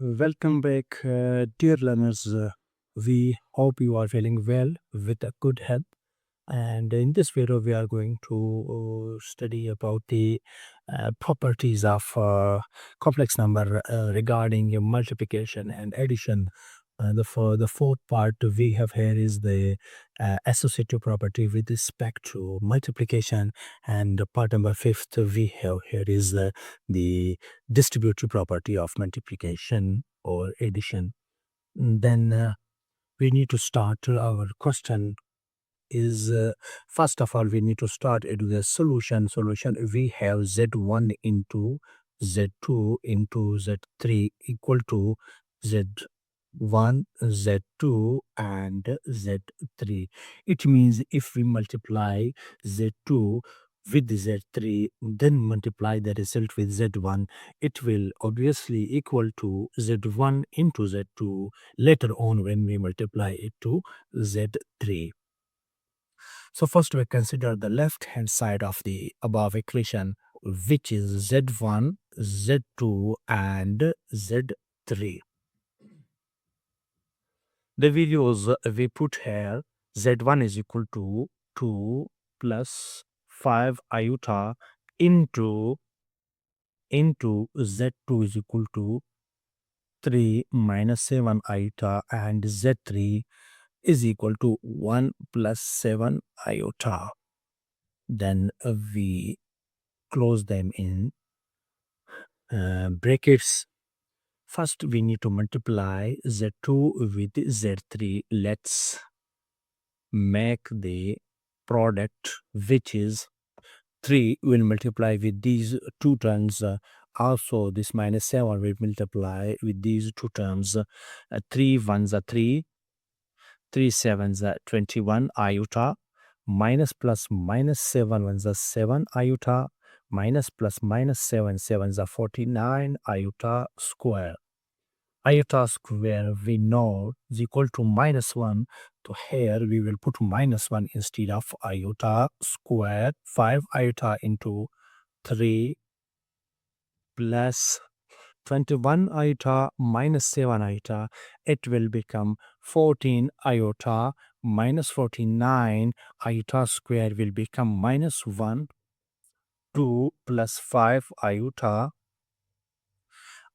Welcome back, dear learners. We hope you are feeling well with a good health. And in this video, we are going to study about the properties of complex number regarding multiplication and addition. For the fourth part we have here is the associative property with respect to multiplication, and the part number fifth we have here is the distributive property of multiplication or addition. Then we need to start our question is first of all we need to start it with a solution. We have z1 into z2 into z3 equal to z1 z2 and z3. It means if we multiply z2 with z3 then multiply the result with z1, it will obviously equal to z1 into z2 later on when we multiply it to z3. So first we consider the left hand side of the above equation, which is z1, z2 and z3. The values we put here, z1 is equal to 2 plus 5 iota into z2 is equal to 3 minus 7 iota, and z3 is equal to 1 plus 7 iota. Then we close them in brackets. First we need to multiply z2 with z3. Let's make the product, which is 3 will multiply with these two terms. Also this minus 7 will multiply with these two terms. 3 ones are 3, 3 sevens are 21 iota, minus plus minus 7 ones are 7 iota, minus plus minus 7 sevens are 49 iota square. Iota square we know is equal to minus 1. So here we will put minus 1 instead of iota square. 5 iota into 3 plus 21 iota minus 7 iota, it will become 14 iota minus 49 iota square will become minus 1. 2 plus 5 iota,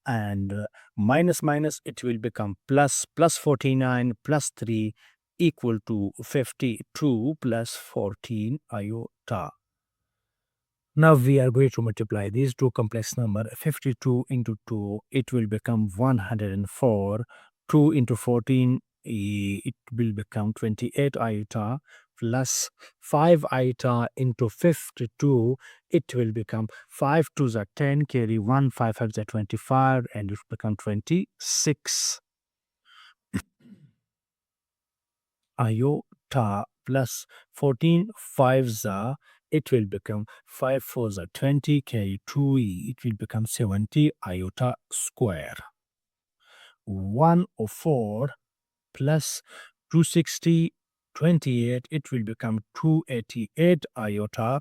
and minus minus it will become plus. Plus 49 plus 3 equal to 52 plus 14 iota. Now we are going to multiply these two complex number. 52 into 2, it will become 104. 2 into 14, it will become 28 iota, plus 5 iota into 52, it will become 5 2s are 10, carry 1, 5 5s are 25, and it will become 26 iota, plus 14 5s are, it will become 5 4s are 20, carry 2, it will become 70 iota square. 104 plus 260, 28, it will become 288 iota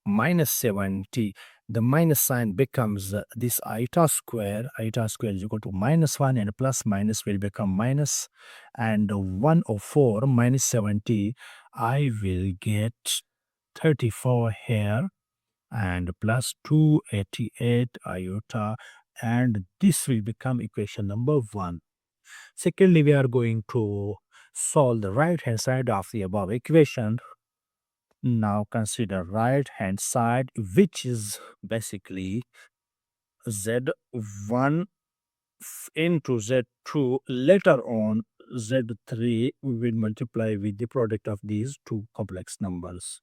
minus 70. The minus sign becomes this iota square. Iota square is equal to minus 1, and plus minus will become minus, and 104 minus 70, I will get 34 here, and plus 288 iota, and this will become equation number 1. Secondly, we are going to solve the right hand side of the above equation. Now consider right hand side, which is basically z1 into z2. Later on z3 we will multiply with the product of these two complex numbers,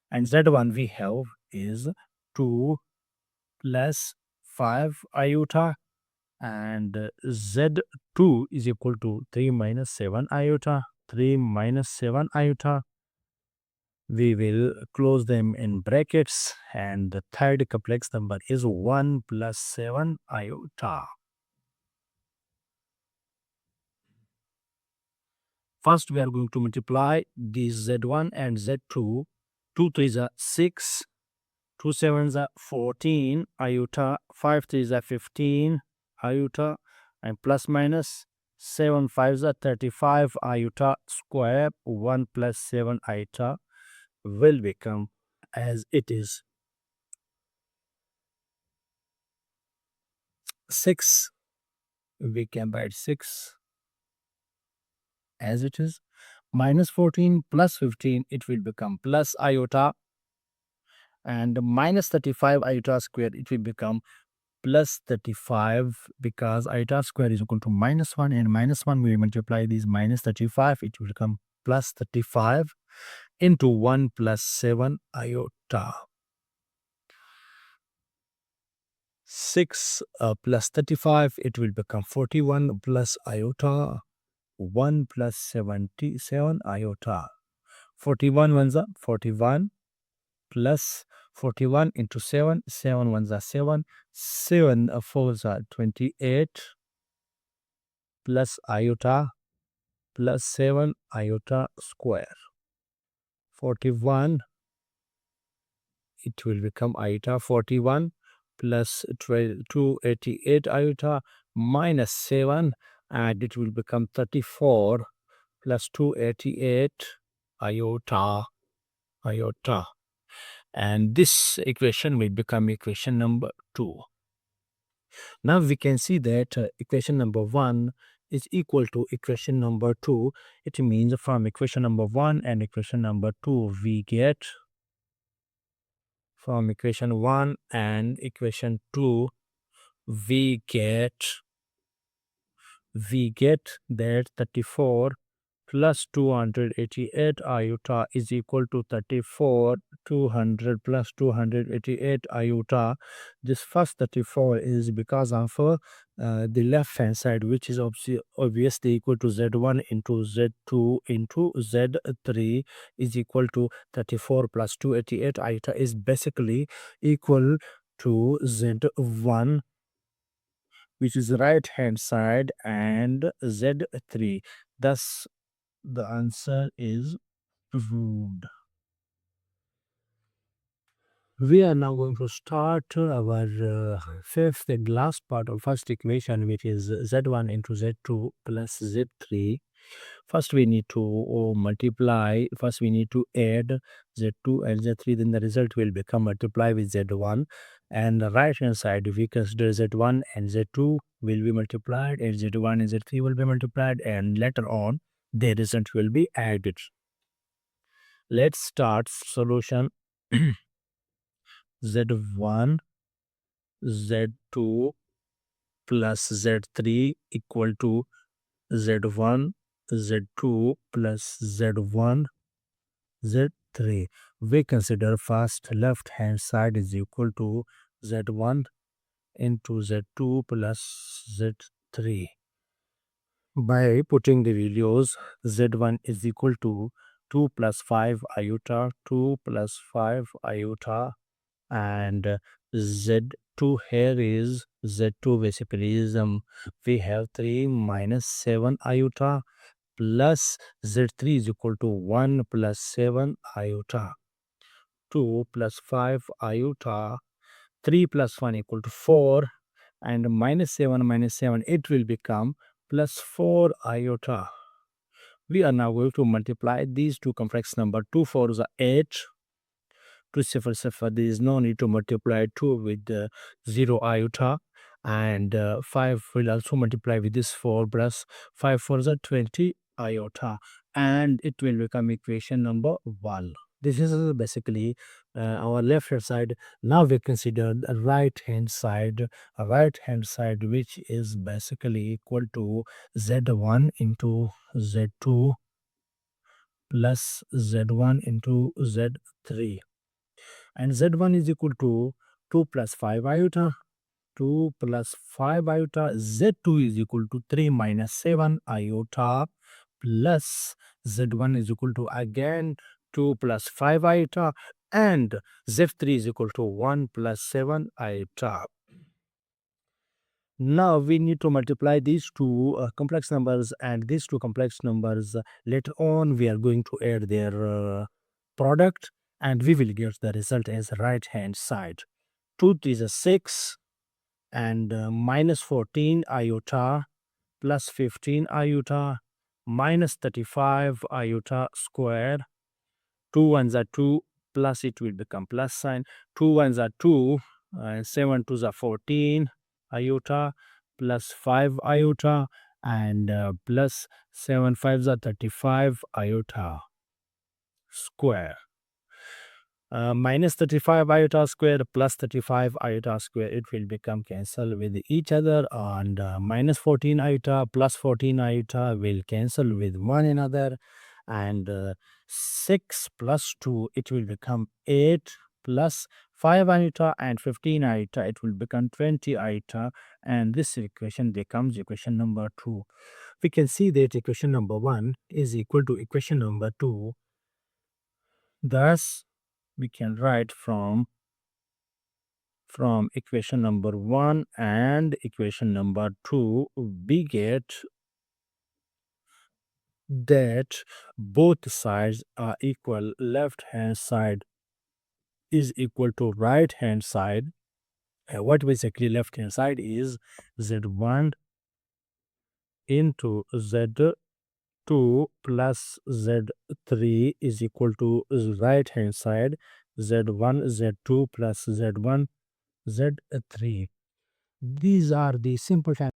and z1 we have is 2 plus 5 iota, and z2 is equal to 3 minus 7 iota. 3 minus 7 iota, we will close them in brackets, and the third complex number is 1 plus 7 iota. First we are going to multiply these z1 and z2. 2 3s are 6, 2 7s are 14 iota, 5 3s are 15 iota, and plus minus 7 5s are 35 iota square. 1 plus 7 iota will become as it is 6. We can write 6 as it is. Minus 14 plus 15, it will become plus iota, and minus 35 iota square, it will become plus 35, because iota square is equal to minus 1, and minus 1 we multiply these minus 35, it will become plus 35 into 1 plus 7 iota. 6 plus 35, it will become 41 plus iota 1 plus 77 iota. 41 ones are 41 plus 41 into 7, 7 ones are 7, 7 fours are 28 plus iota plus 7 iota square. 41, it will become iota 41 plus 288 iota minus 7, and it will become 34 plus 288 iota. And this equation will become equation number 2. Now we can see that equation number 1 is equal to equation number 2. It means from equation number 1 and equation number 2 we get, from equation 1 and equation 2 we get that 34 plus 288 iota is equal to 34. 200 plus 288 iota. This first 34 is because of the left hand side, which is obviously equal to z1 into z2 into z3 is equal to 34 plus 288 iota is basically equal to z1, which is right hand side, and z3. Thus the answer is proved. We are now going to start our fifth and last part of first equation, which is z1 into z2 plus z3. First we need to multiply, first we need to add z2 and z3, then the result will become multiply with z1, and the right hand side we consider z1 and z2 will be multiplied, and z1 and z3 will be multiplied, and later on the result will be added. Let's start solution. z1 z2 plus z3 equal to z1 z2 plus z1 z3. We consider first left hand side is equal to z1 into z2 plus z3. By putting the values, z1 is equal to 2 plus 5 iota, 2 plus 5 iota, and z2 here is z2 basically is we have 3 minus 7 iota plus z3 is equal to 1 plus 7 iota. 2 plus 5 iota, 3 plus 1 equal to 4, and minus 7 it will become plus 4 iota. We are now going to multiply these two complex number. 2 4s are 8. 2 0 0, there is no need to multiply 2 with 0 iota, and 5 will also multiply with this 4 plus 5 4s are 20 iota, and it will become equation number 1. This is basically our left hand side. Now we consider the right hand side, which is basically equal to z1 into z2 plus z1 into z3, and z1 is equal to 2 plus 5 iota, 2 plus 5 iota, z2 is equal to 3 minus 7 iota, plus z1 is equal to again 2 plus 5 iota, and z3 is equal to 1 plus 7 iota. Now we need to multiply these two complex numbers, and these two complex numbers later on we are going to add their product, and we will get the result as right hand side. 2 is a 6, and minus 14 iota plus 15 iota minus 35 iota square. 2 ones are 2, plus it will become plus sign. 2 ones are 2, and 7 twos are 14 iota plus 5 iota, and plus 7 fives are 35 iota square. Minus 35 iota square plus 35 iota square, it will become cancel with each other, and minus 14 iota plus 14 iota will cancel with one another, and 6 plus 2, it will become 8 plus 5 iota and 15 iota, it will become 20 iota, and this equation becomes equation number 2. We can see that equation number 1 is equal to equation number 2. Thus we can write from equation number 1 and equation number 2, we get that both sides are equal. Left hand side is equal to right hand side. What basically left hand side is z1 into z2 plus z3 is equal to right hand side z1 z2 plus z1 z3. These are the simple